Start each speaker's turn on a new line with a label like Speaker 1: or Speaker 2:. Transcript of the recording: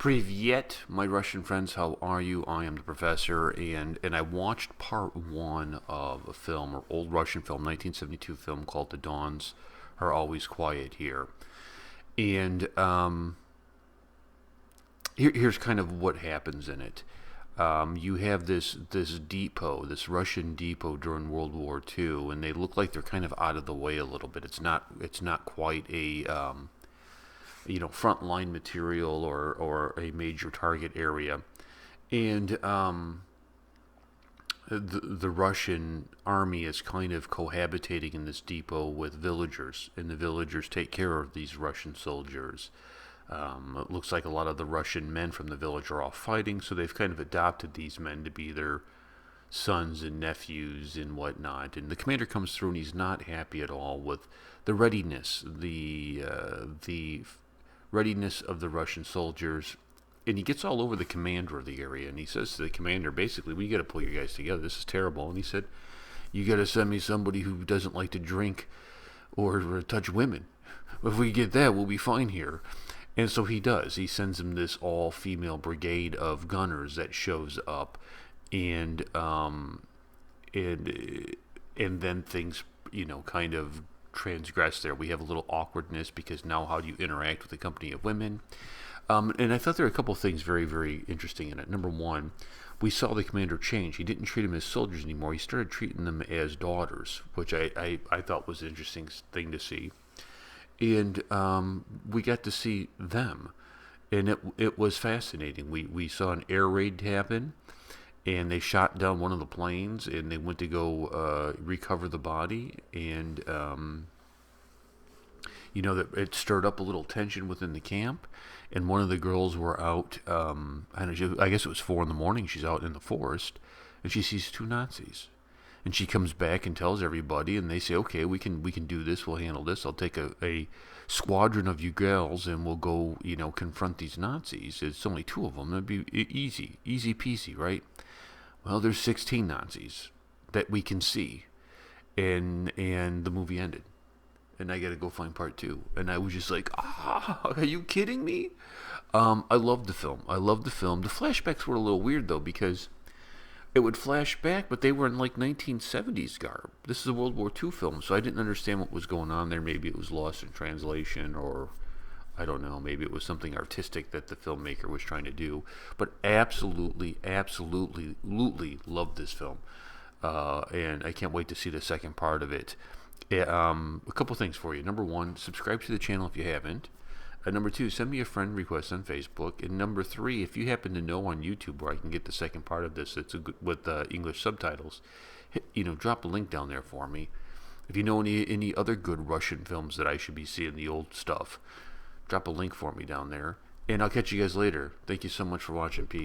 Speaker 1: Privyet, my Russian friends. How are you? I am the professor, and I watched part one of a film, or old Russian film, 1972 film called "The Dawns Are Always Quiet Here." And here's kind of what happens in it. You have this depot, this Russian depot during World War II, and they look like they're kind of out of the way a little bit. It's not quite a frontline material or a major target area, and the Russian army is kind of cohabitating in this depot with villagers, and the villagers take care of these Russian soldiers. It looks like a lot of the Russian men from the village are all fighting, so they've kind of adopted these men to be their sons and nephews and whatnot. And the commander comes through, and he's not happy at all with the readiness, the readiness of the Russian soldiers. And he gets all over the commander of the area, and he says to the commander, basically, we got to pull you guys together. This is terrible. And he said, you got to send me somebody who doesn't like to drink or touch women. If we get that, we'll be fine here. And so he does. He sends him this all-female brigade of gunners that shows up, and and then things, kind of transgress there. We have a little awkwardness because now how do you interact with a company of women? And I thought there were a couple things very, very interesting in it. Number one, we saw the commander change. He didn't treat them as soldiers anymore. He started treating them as daughters, which I thought was an interesting thing to see. And we got to see them, and it was fascinating. We saw an air raid happen, and they shot down one of the planes, and they went to go recover the body, and that it stirred up a little tension within the camp. And one of the girls were out, I guess it was 4 a.m. She's out in the forest, and she sees 2 Nazis. And she comes back and tells everybody, and they say, okay, we can do this, we'll handle this. I'll take a squadron of you girls, and we'll go, confront these Nazis. It's only 2 of them. It'd be easy peasy, right? Well, there's 16 Nazis that we can see, and the movie ended. And I got to go find part 2. And I was just like, are you kidding me? I loved the film. The flashbacks were a little weird, though, because it would flash back, but they were in like 1970s garb. This is a World War II film, so I didn't understand what was going on there. Maybe it was lost in translation, or I don't know, maybe it was something artistic that the filmmaker was trying to do. But absolutely loved this film. And I can't wait to see the second part of it. A couple things for you. Number 1, subscribe to the channel if you haven't. Number 2, send me a friend request on Facebook. And number 3, if you happen to know on YouTube where I can get the second part of this, it's with English subtitles. Drop a link down there for me. If you know any other good Russian films that I should be seeing, the old stuff, drop a link for me down there. And I'll catch you guys later. Thank you so much for watching. Peace.